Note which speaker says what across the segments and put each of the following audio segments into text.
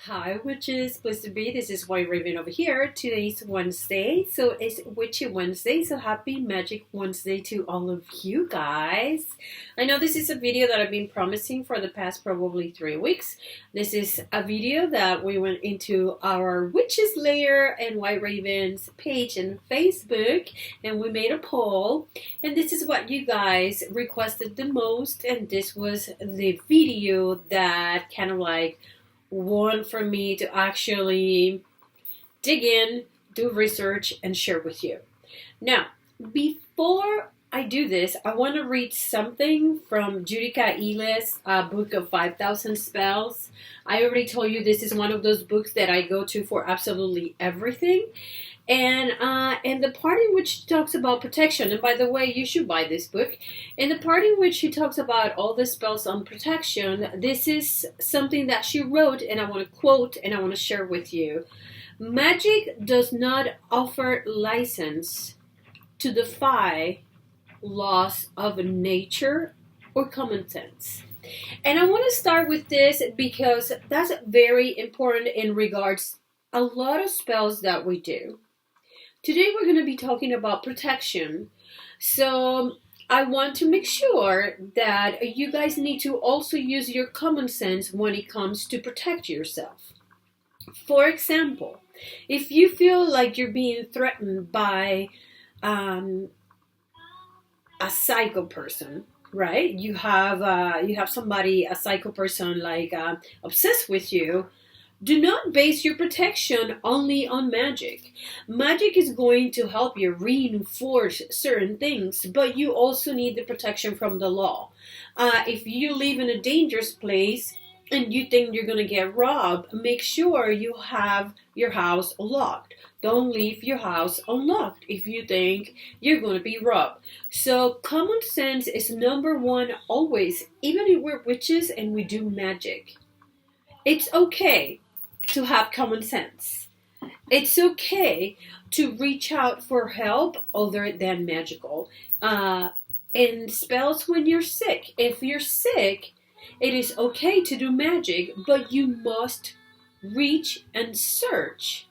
Speaker 1: Hi witches, pleased to be. This is White Raven over here. Today's Wednesday, so it's Witchy Wednesday, so happy Magic Wednesday to all of you guys. I know this is a video that I've been promising for the past probably 3 weeks. This is a video that we went into our Witches Lair and White Raven's page in Facebook, and we made a poll, and this is what you guys requested the most, and this was the video that kind of like one for me to actually dig in, do research, and share with you. Now, before I do this, I want to read something from Judica Iles' book of 5,000 spells. I already told you this is one of those books that I go to for absolutely everything. And the part in which she talks about protection, and by the way, you should buy this book. In the part in which she talks about all the spells on protection, this is something that she wrote, and I want to quote and I want to share with you. Magic does not offer license to defy laws of nature or common sense. And I want to start with this because that's very important in regards a lot of spells that we do. Today we're going to be talking about protection, so I want to make sure that you guys need to also use your common sense when it comes to protect yourself. For example, if you feel like you're being threatened by a psycho person, right? You have somebody, a psycho person, like obsessed with you. Do not base your protection only on magic. Magic is going to help you reinforce certain things, but you also need the protection from the law. If you live in a dangerous place and you think you're going to get robbed, make sure you have your house locked. Don't leave your house unlocked if you think you're going to be robbed. So common sense is number one always, even if we're witches and we do magic. It's okay to have common sense. It's okay to reach out for help other than magical. And spells when you're sick. If you're sick, it is okay to do magic, but you must reach and search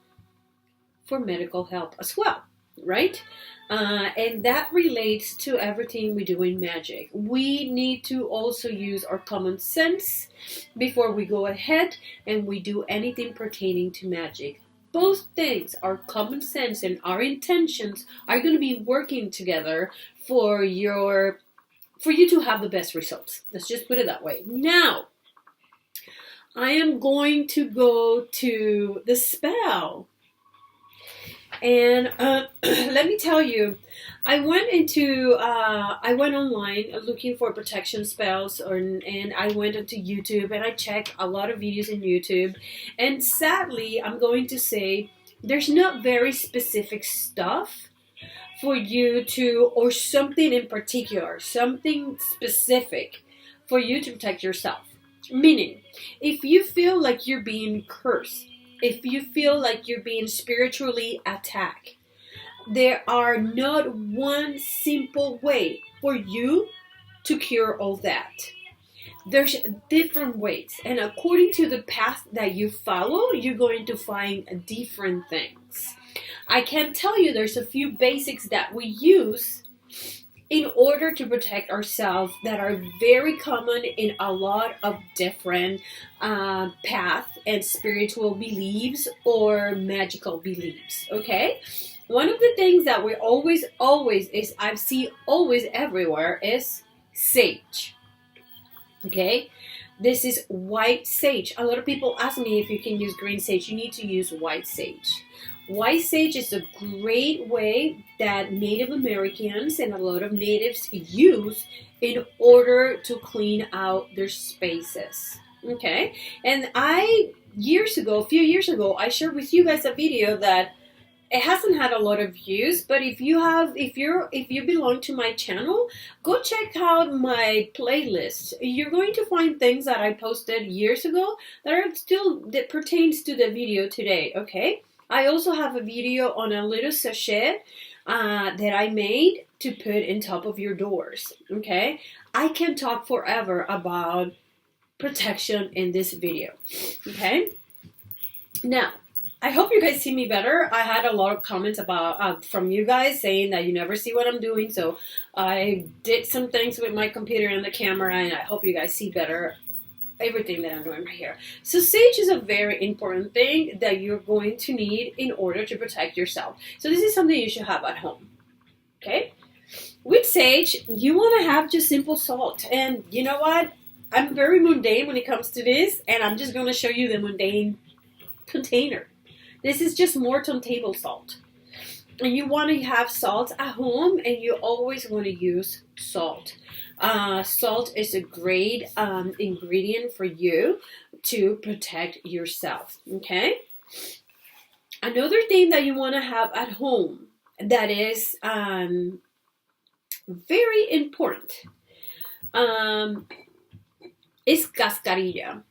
Speaker 1: for medical help as well, right? And that relates to everything we do in magic. We need to also use our common sense before we go ahead and we do anything pertaining to magic. Both things, our common sense and our intentions, are going to be working together for you to have the best results. Let's just put it that way. Now, I am going to go to the spell. And let me tell you, I went online looking for protection spells, and I went onto YouTube and I checked a lot of videos in YouTube. And sadly, I'm going to say there's not very specific stuff for you to, or something in particular, something specific for you to protect yourself. Meaning, if you feel like you're being cursed, if you feel like you're being spiritually attacked, there are not one simple way for you to cure all that. There's different ways, and according to the path that you follow, you're going to find different things. I can tell you there's a few basics that we use in order to protect ourselves that are very common in a lot of different paths and spiritual beliefs or magical beliefs, okay? One of the things that we always is, I see always everywhere, is sage, okay? This is white sage. A lot of people ask me if you can use green sage. You need to use white sage. White sage is a great way that Native Americans and a lot of natives use in order to clean out their spaces. Okay? And a few years ago, I shared with you guys a video that it hasn't had a lot of views, but if you belong to my channel, go check out my playlist. You're going to find things that I posted years ago that pertains to the video today, okay? I also have a video on a little sachet that I made to put in top of your doors, okay? I can talk forever about protection in this video, okay? Now, I hope you guys see me better. I had a lot of comments about from you guys saying that you never see what I'm doing. So I did some things with my computer and the camera, and I hope you guys see better everything that I'm doing right here. So sage is a very important thing that you're going to need in order to protect yourself. So this is something you should have at home. Okay? With sage, you want to have just simple salt. And you know what? I'm very mundane when it comes to this, and I'm just going to show you the mundane container. This is just Morton table salt. And you want to have salt at home, and you always want to use salt. Salt is a great ingredient for you to protect yourself. Okay? Another thing that you want to have at home that is very important is cascarilla.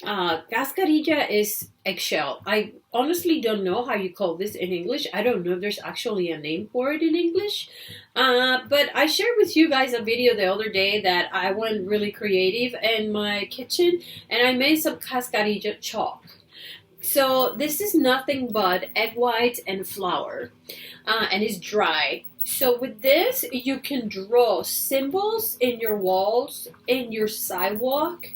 Speaker 1: Cascarilla is eggshell. I honestly don't know how you call this in English. I don't know if there's actually a name for it in English. But I shared with you guys a video the other day that I went really creative in my kitchen and I made some cascarilla chalk. So this is nothing but egg white and flour, and it's dry. So with this, you can draw symbols in your walls, in your sidewalk,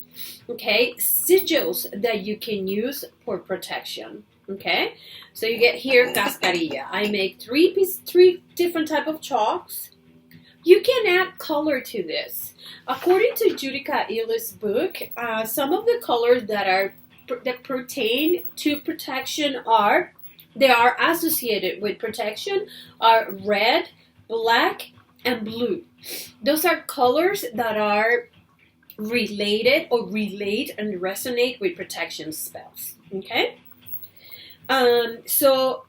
Speaker 1: okay, sigils that you can use for protection. Okay, so you get here cascarilla. I make three different type of chalks. You can add color to this. According to Judica Illis' book, some of the colors that pertain to protection they are associated with protection are red, black, and blue. Those are colors that are related or relate and resonate with protection spells. Okay? So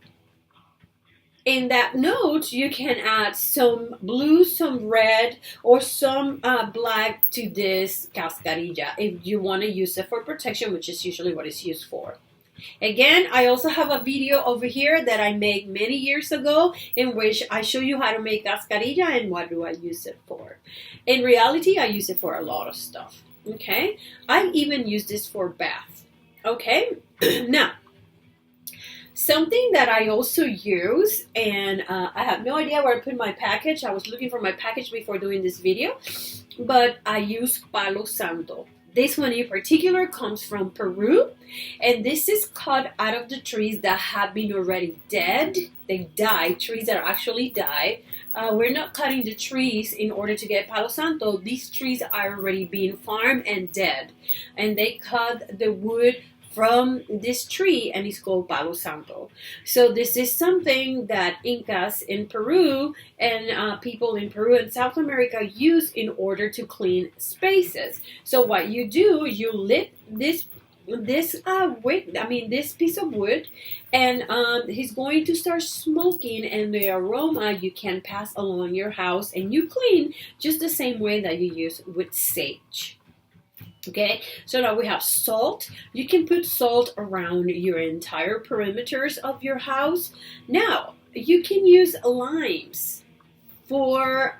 Speaker 1: in that note, you can add some blue, some red, or some black to this cascarilla if you want to use it for protection, which is usually what it's used for. Again, I also have a video over here that I made many years ago in which I show you how to make cascarilla and what do I use it for. In reality, I use it for a lot of stuff. Okay? I even use this for bath. Okay? Now, something that I also use, and I have no idea where I put my package. I was looking for my package before doing this video, but I use Palo Santo. This one in particular comes from Peru, and this is cut out of the trees that have been already dead. They die, trees that actually die. We're not cutting the trees in order to get Palo Santo. These trees are already being farmed and dead, and they cut the wood from this tree, and it's called Palo Santo. So this is something that Incas in Peru and people in Peru and South America use in order to clean spaces. So what you do, you lit this piece of wood, and he's going to start smoking, and the aroma you can pass along your house, and you clean just the same way that you use with sage. Okay, so now we have salt. You can put salt around your entire perimeters of your house. Now, you can use limes for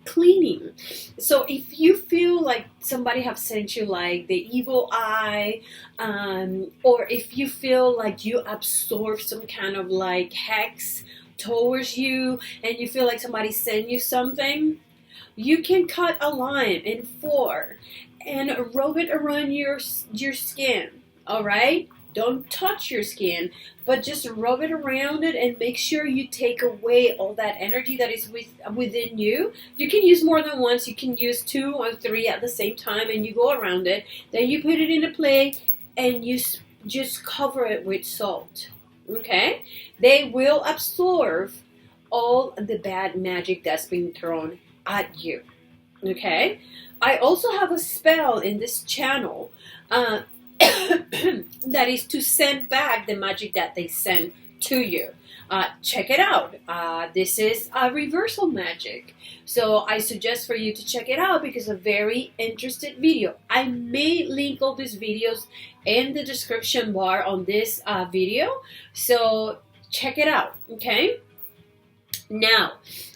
Speaker 1: cleaning. So if you feel like somebody have sent you like the evil eye, or if you feel like you absorb some kind of like hex towards you, and you feel like somebody sent you something, you can cut a lime in 4 and rub it around your skin. All right, don't touch your skin, but just rub it around it and make sure you take away all that energy that is within you. You can use more than once. You can use 2 or 3 at the same time, and you go around it. Then you put it in a plate and you just cover it with salt. Okay, they will absorb all the bad magic that's been thrown at you. Okay, I also have a spell in this channel that is to send back the magic that they send to you. Check it out. This is a reversal magic. So I suggest for you to check it out because it's a very interesting video. I may link all these videos in the description bar on this video. So check it out, okay? Now,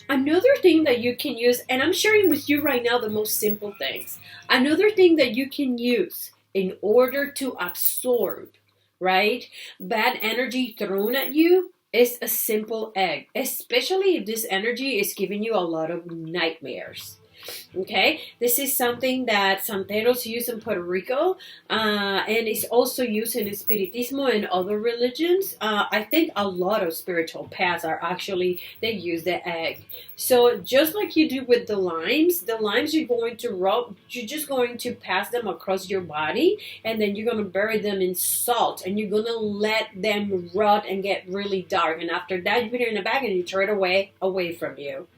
Speaker 1: another thing that you can use, and I'm sharing with you right now the most simple things. Another thing that you can use in order to absorb right? Bad energy thrown at you is a simple egg, especially if this energy is giving you a lot of nightmares. Okay, this is something that Santeros use in Puerto Rico, and is also used in Espiritismo and other religions. I think a lot of spiritual paths are actually, they use the egg. So just like you do with the limes you're going to rub, you're just going to pass them across your body, and then you're going to bury them in salt, and you're going to let them rot and get really dark. And after that, you put it in a bag and you throw it away from you.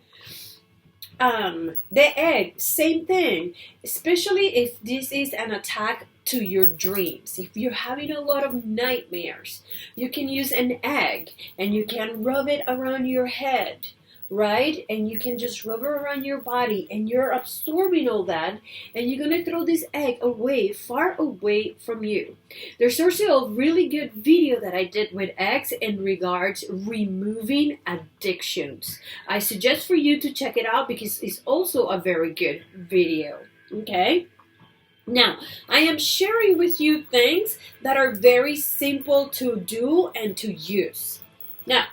Speaker 1: The egg, same thing, especially if this is an attack to your dreams. If you're having a lot of nightmares, you can use an egg and you can rub it around your head, right? And you can just rub it around your body, and you're absorbing all that, and you're going to throw this egg away, far away from you. There's also a really good video that I did with eggs in regards removing addictions. I suggest for you to check it out because it's also a very good video. Okay? Now, I am sharing with you things that are very simple to do and to use. Now,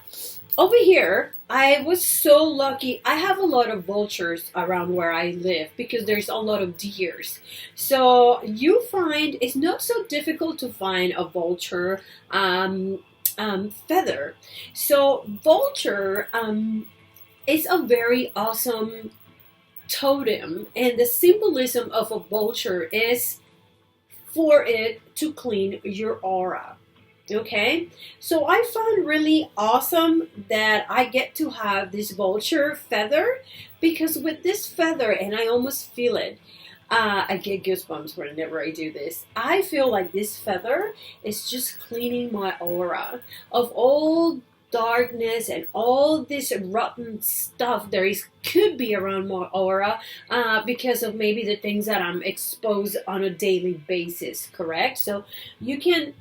Speaker 1: over here, I was so lucky. I have a lot of vultures around where I live because there's a lot of deers. So you find it's not so difficult to find a vulture feather. So vulture is a very awesome totem, and the symbolism of a vulture is for it to clean your aura. Okay, so I found really awesome that I get to have this vulture feather, because with this feather, and I almost feel it, I get goosebumps whenever I do this. I feel like this feather is just cleaning my aura of all darkness and all this rotten stuff there could be around my aura because of maybe the things that I'm exposed on a daily basis, correct? So you can,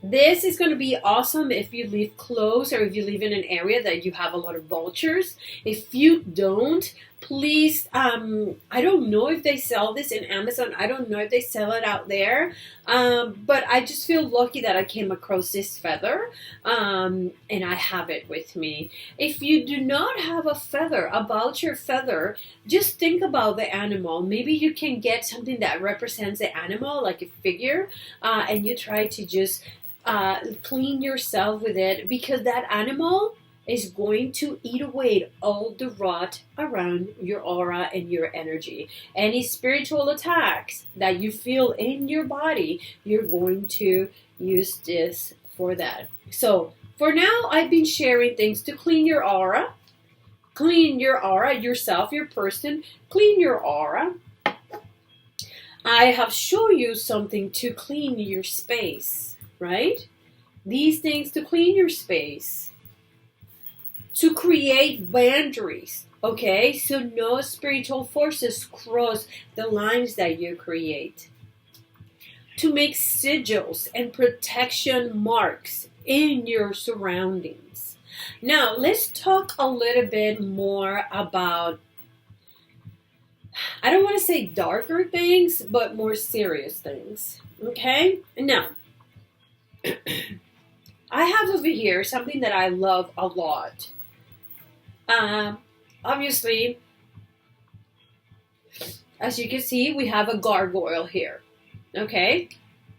Speaker 1: this is going to be awesome if you live close or if you live in an area that you have a lot of vultures. If you don't, please, I don't know if they sell this in Amazon. I don't know if they sell it out there. But I just feel lucky that I came across this feather, and I have it with me. If you do not have a feather, a vulture feather, just think about the animal. Maybe you can get something that represents the animal, like a figure, and you try to just clean yourself with it, because that animal is going to eat away all the rot around your aura and your energy. Any spiritual attacks that you feel in your body, you're going to use this for that. So for now, I've been sharing things to clean your aura, yourself, your person, clean your aura. I have shown you something to clean your space, right? These things to clean your space, to create boundaries, okay? So no spiritual forces cross the lines that you create. To make sigils and protection marks in your surroundings. Now, let's talk a little bit more about, I don't want to say darker things, but more serious things, okay? Now, I have over here something that I love a lot. Obviously, as you can see, we have a gargoyle here, okay?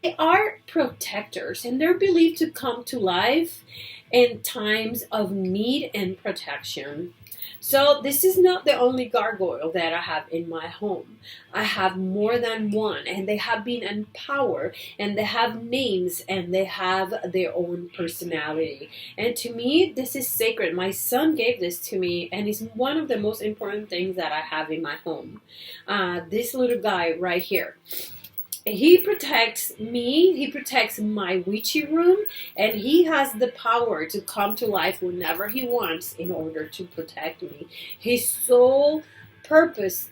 Speaker 1: They are protectors, and they're believed to come to life in times of need and protection. So this is not the only gargoyle that I have in my home. I have more than one, and they have been empowered, and they have names, and they have their own personality. And to me, this is sacred. My son gave this to me, and it's one of the most important things that I have in my home. This little guy right here. He protects me, he protects my witchy room, and he has the power to come to life whenever he wants in order to protect me. His sole purpose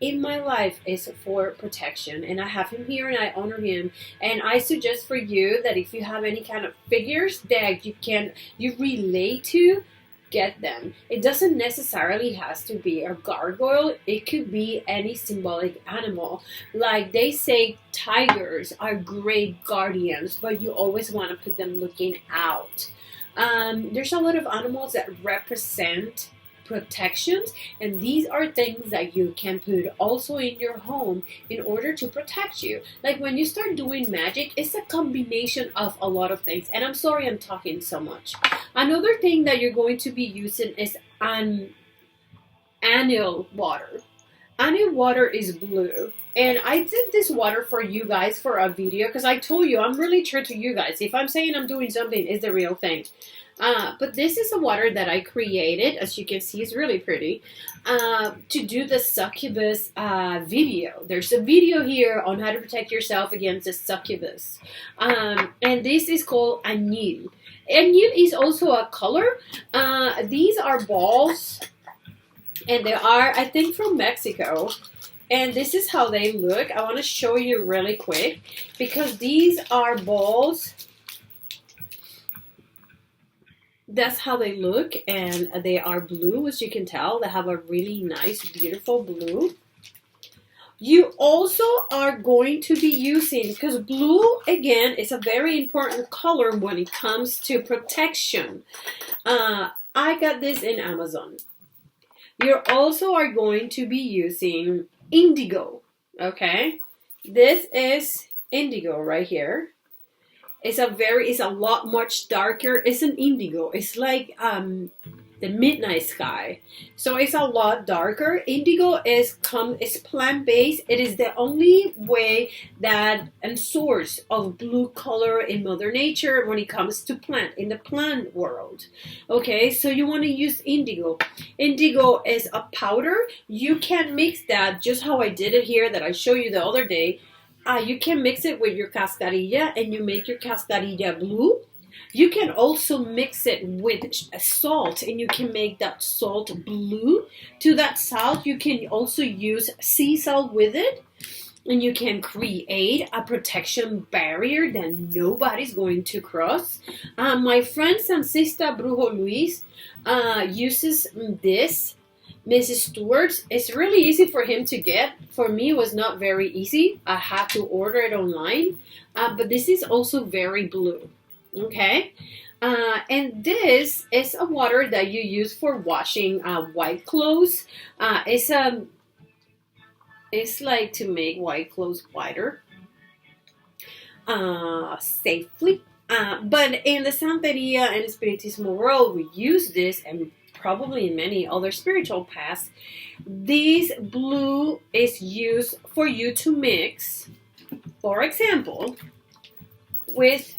Speaker 1: in my life is for protection, and I have him here and I honor him. And I suggest for you that if you have any kind of figures that you relate to, get them. It doesn't necessarily has to be a gargoyle. It could be any symbolic animal. Like they say tigers are great guardians, but you always want to put them looking out. There's a lot of animals that represent protections, and these are things that you can put also in your home in order to protect you. Like when you start doing magic, it's a combination of a lot of things. And I'm sorry I'm talking so much. Another thing that you're going to be using is anil water. Anil water is blue. And I did this water for you guys for a video because I told you I'm really true to you guys. If I'm saying I'm doing something, it's the real thing. But this is a water that I created. As you can see, it's really pretty. To do the succubus video. There's a video here on how to protect yourself against the succubus. And this is called anil. Anil is also a color. These are balls. And they are, I think, from Mexico. And this is how they look. I want to show you really quick. Because these are balls. That's how they look, and they are blue, as you can tell. They have a really nice, beautiful blue. You also are going to be using, because blue, again, is a very important color when it comes to protection. I got this in Amazon. You also are going to be using indigo, okay? This is indigo right here. It's a lot much darker. It's an indigo. It's like the midnight sky. So it's a lot darker. Indigo is plant-based. It is the only way that and source of blue color in Mother Nature when it comes to in the plant world. Okay, so you want to use indigo. Indigo is a powder. You can mix that just how I did it here that I showed you the other day. You can mix it with your cascarilla and you make your cascarilla blue. You can also mix it with salt and you can make that salt blue. To that salt, you can also use sea salt with it. And you can create a protection barrier that nobody's going to cross. My friend Sancista Brujo Luis uses this. Mrs. Stewart's, it's really easy for him to get. For me, it was not very easy. I had to order it online. But this is also very blue. Okay? And this is a water that you use for washing white clothes. It's like to make white clothes whiter safely. But in the Santeria and Spiritismo world, we use this, and probably in many other spiritual paths, this blue is used for you to mix, for example, with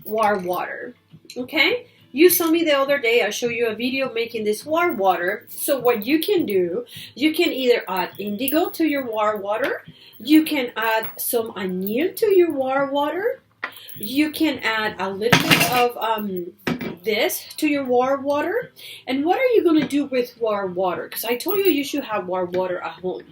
Speaker 1: war water. Okay? You saw me the other day, I showed you a video making this war water. So what you can do, you can either add indigo to your war water, you can add some anil to your war water, you can add a little bit of this to your war water. And what are you going to do with war water? Because I told you should have war water at home.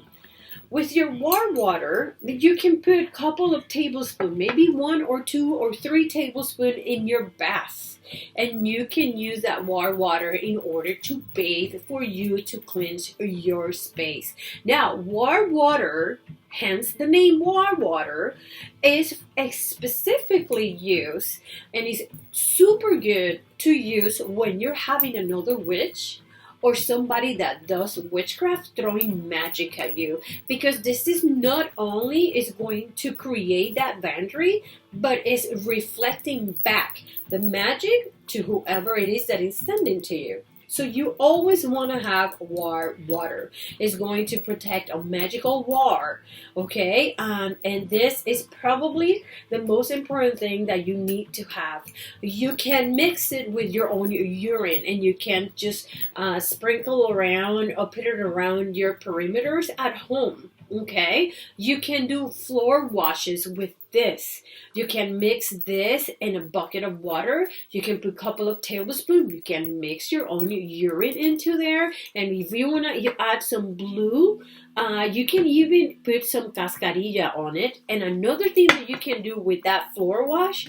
Speaker 1: With your war water, you can put a couple of tablespoons, maybe 1 or 2 or 3 tablespoons in your bath. And you can use that war water in order to bathe for you to cleanse your space. Now, war water, hence the name war water, is specifically used and is super good to use when you're having another witch or somebody that does witchcraft throwing magic at you, because this is not only is going to create that boundary, but it's reflecting back the magic to whoever it is that is sending to you. So you always want to have war water. It's going to protect a magical war, okay? And this is probably the most important thing that you need to have. You can mix it with your own urine, and you can just sprinkle around or put it around your perimeters at home. Okay, you can do floor washes with this. You can mix this in a bucket of water. You can put a couple of tablespoons. You can mix your own urine into there. And if you want to add some blue, you can even put some cascarilla on it. And another thing that you can do with that floor wash,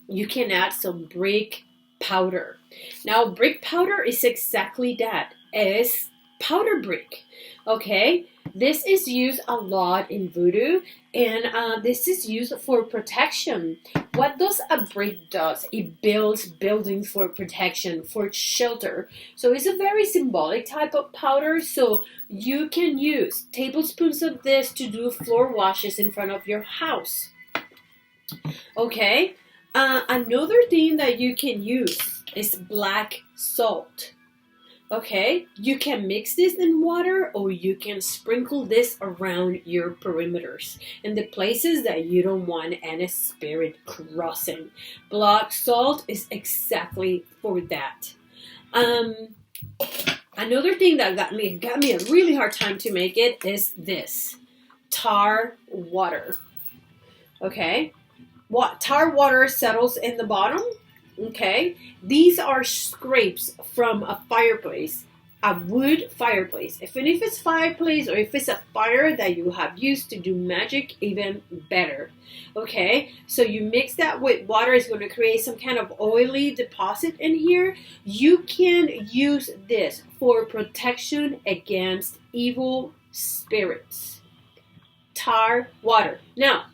Speaker 1: you can add some brick powder. Now, brick powder is exactly that. It's powder brick. Okay, this is used a lot in voodoo, and this is used for protection. What does a brick does? It builds buildings for protection, for shelter. So it's a very symbolic type of powder. So you can use tablespoons of this to do floor washes in front of your house. Okay, another thing that you can use is black salt. Okay, you can mix this in water, or you can sprinkle this around your perimeters in the places that you don't want any spirit crossing. Black salt is exactly for that. Another thing that got me a really hard time to make it is this tar water. Okay, what tar water settles in the bottom. Okay, these are scrapes from a fireplace, a wood fireplace. If it's fireplace, or if it's a fire that you have used to do magic, even better. Okay, so you mix that with water. It's going to create some kind of oily deposit in here. You can use this for protection against evil spirits. Tar water. Now,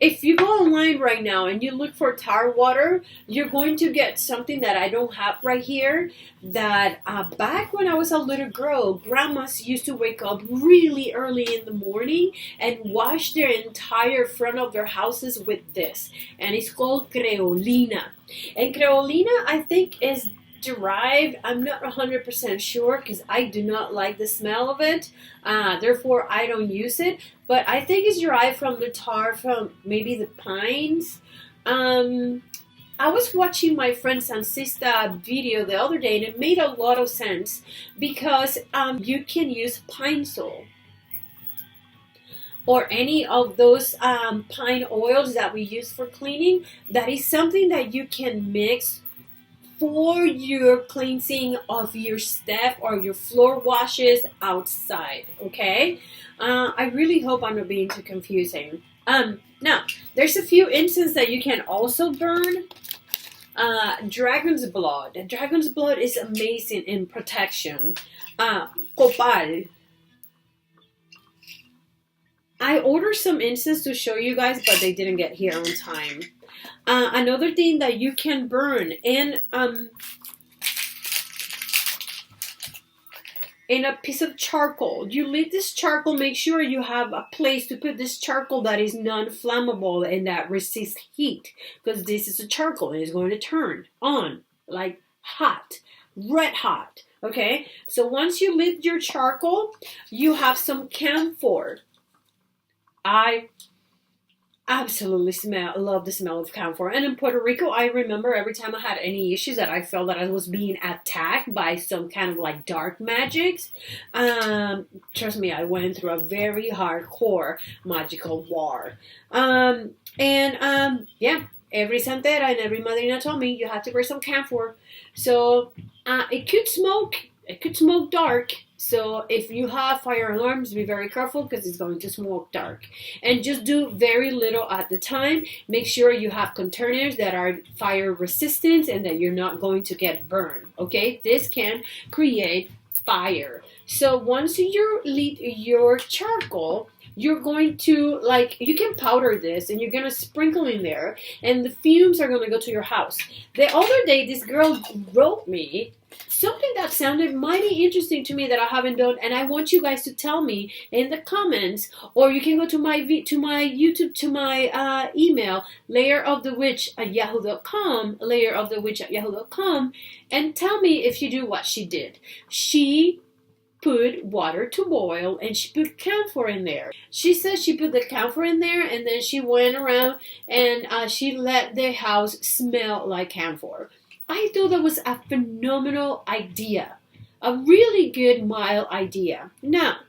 Speaker 1: if you go online right now and you look for tar water, you're going to get something that I don't have right here. That back when I was a little girl, grandmas used to wake up really early in the morning and wash their entire front of their houses with this. And it's called CREOLINA. And CREOLINA, I think, is derived, I'm not 100% sure because I do not like the smell of it, therefore I don't use it, but I think it's derived from the tar from maybe the pines. I was watching my friend Sansista video the other day, and it made a lot of sense because you can use pine sol or any of those pine oils that we use for cleaning. That is something that you can mix for your cleansing of your step or your floor washes outside. Okay, I really hope I'm not being too confusing. Now there's a few incenses that you can also burn. Dragon's blood. Dragon's blood is amazing in protection. Copal. I ordered some incense to show you guys, but they didn't get here on time. Another thing that you can burn in a piece of charcoal. You leave this charcoal, make sure you have a place to put this charcoal that is non-flammable and that resists heat, because this is a charcoal and it's going to turn on like hot, red hot. Okay, so once you lit your charcoal, you have some camphor. I absolutely love the smell of camphor. And in Puerto Rico, I remember every time I had any issues that I felt that I was being attacked by some kind of like dark magics. Trust me, I went through a very hardcore magical war. Yeah, every santera and every madrina told me you have to wear some camphor. So it could smoke dark. So if you have fire alarms, be very careful because it's going to smoke dark. And just do very little at the time. Make sure you have containers that are fire resistant and that you're not going to get burned. Okay, this can create fire. So once you lit your charcoal, you're going to, you can powder this and you're going to sprinkle in there, and the fumes are going to go to your house. The other day, this girl wrote me something that sounded mighty interesting to me that I haven't done, and I want you guys to tell me in the comments, or you can go to my YouTube, to my email, layerofthewitch@yahoo.com, layerofthewitch@yahoo.com, and tell me if you do what she did. She put water to boil and she put camphor in there. She says she put the camphor in there and then she went around and she let the house smell like camphor. I thought that was a phenomenal idea. A really good, mild idea. Now,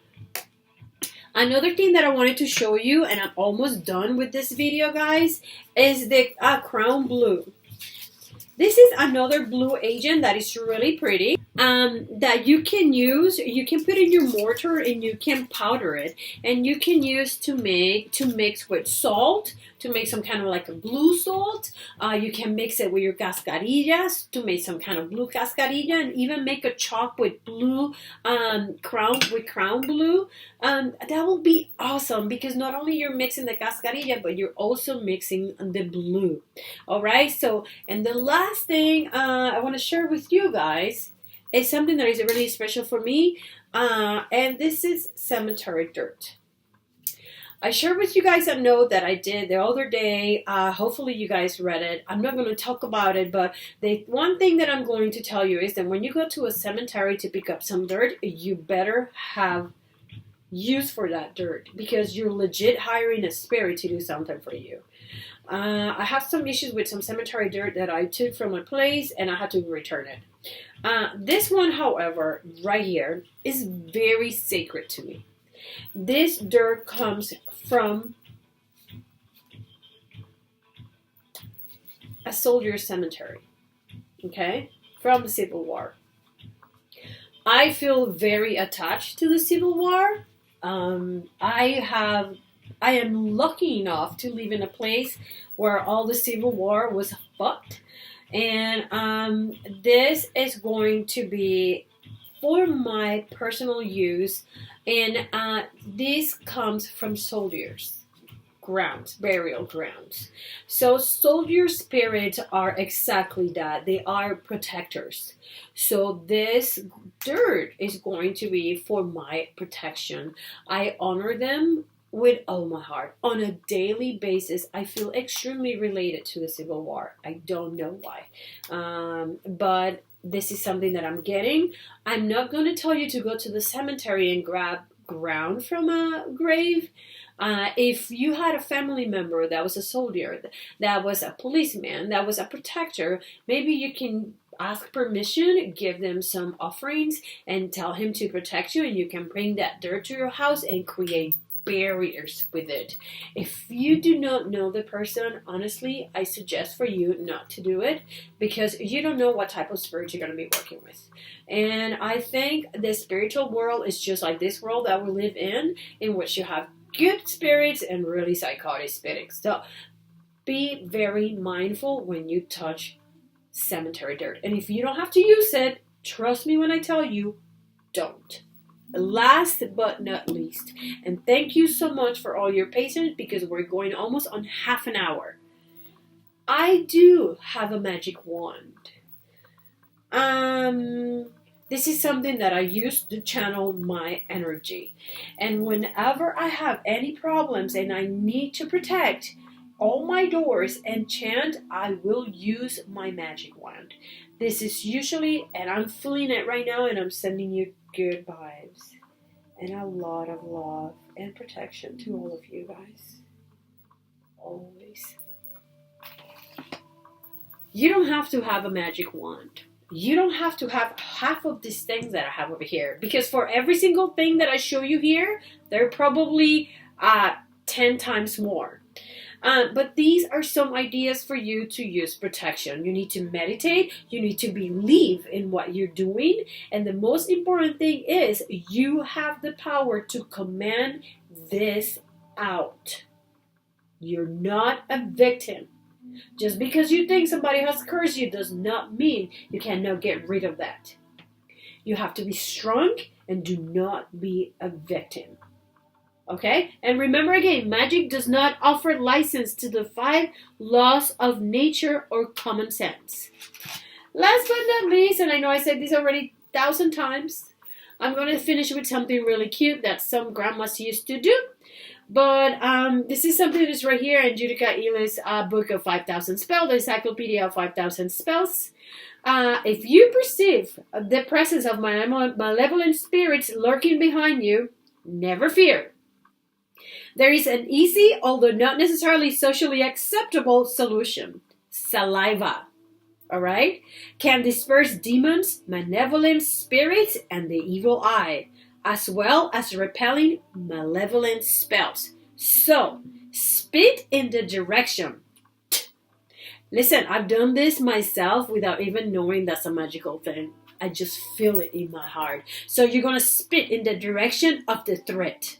Speaker 1: another thing that I wanted to show you, and I'm almost done with this video, guys, is the crown blue. This is another blue agent that is really pretty, that you can use. You can put in your mortar and you can powder it, and you can use to mix with salt, to make some kind of like a blue salt. You can mix it with your cascarillas to make some kind of blue cascarilla, and even make a chalk with blue crown blue. That will be awesome, because not only you're mixing the cascarilla, but you're also mixing the blue. All right. So, and the last thing I want to share with you guys is something that is really special for me, and this is cemetery dirt. I shared with you guys a note that I did the other day. Hopefully you guys read it. I'm not going to talk about it, but the one thing that I'm going to tell you is that when you go to a cemetery to pick up some dirt, you better have use for that dirt, because you're legit hiring a spirit to do something for you. I have some issues with some cemetery dirt that I took from my place, and I had to return it. This one, however, right here, is very sacred to me. This dirt comes from a soldier's cemetery, okay, from the Civil War. I feel very attached to the Civil War. I am lucky enough to live in a place where all the Civil War was fought, and this is going to be for my personal use, and this comes from soldiers' grounds, burial grounds. So soldier spirits are exactly that. They are protectors. So this dirt is going to be for my protection. I honor them with all my heart. On a daily basis, I feel extremely related to the Civil War. I don't know why. But this is something that I'm getting. I'm not going to tell you to go to the cemetery and grab ground from a grave. If you had a family member that was a soldier, that was a policeman, that was a protector, maybe you can ask permission, give them some offerings, and tell him to protect you, and you can bring that dirt to your house and create barriers with it. If you do not know the person, honestly, I suggest for you not to do it, because you don't know what type of spirit you're going to be working with. And I think the spiritual world is just like this world that we live in which you have good spirits and really psychotic spirits. So be very mindful when you touch cemetery dirt. And if you don't have to use it, trust me when I tell you, don't. Last but not least, and thank you so much for all your patience, because we're going almost on half an hour. I do have a magic wand. This is something that I use to channel my energy. And whenever I have any problems and I need to protect all my doors and chant, I will use my magic wand. This is usually, and I'm feeling it right now, and I'm sending you good vibes and a lot of love and protection to all of you guys. Always. You don't have to have a magic wand. You don't have to have half of these things that I have over here, because for every single thing that I show you here, there are probably 10 times more. But these are some ideas for you to use protection. You need to meditate. You need to believe in what you're doing. And the most important thing is you have the power to command this out. You're not a victim. Just because you think somebody has cursed you does not mean you cannot get rid of that. You have to be strong and do not be a victim. Okay? And remember again, magic does not offer license to defy laws of nature or common sense. Last but not least, and I know I said this already 1,000 times, I'm going to finish with something really cute that some grandmas used to do. But this is something that's right here in Judica Ili's book of 5,000 spells, the encyclopedia of 5,000 spells. If you perceive the presence of malevolent spirits lurking behind you, never fear. There is an easy, although not necessarily socially acceptable solution. Saliva. Alright? Can disperse demons, malevolent spirits, and the evil eye, as well as repelling malevolent spells. So, spit in the direction Listen, I've done this myself without even knowing that's a magical thing. I just feel it in my heart. So you're going to spit in the direction of the threat.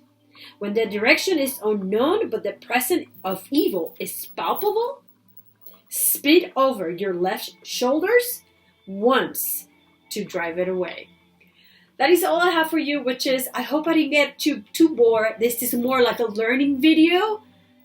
Speaker 1: When the direction is unknown, but the presence of evil is palpable, spit over your left shoulders once to drive it away. That is all I have for you, witches. I hope I didn't get too bored. This is more like a learning video.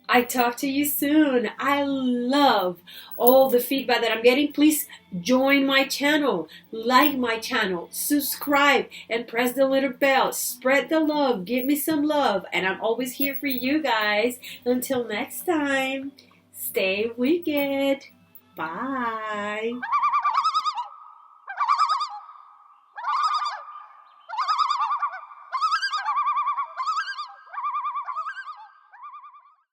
Speaker 1: I talk to you soon. I love all the feedback that I'm getting. Please join my channel, like my channel, subscribe, and press the little bell. Spread the love. Give me some love. And I'm always here for you guys. Until next time, stay wicked. Bye.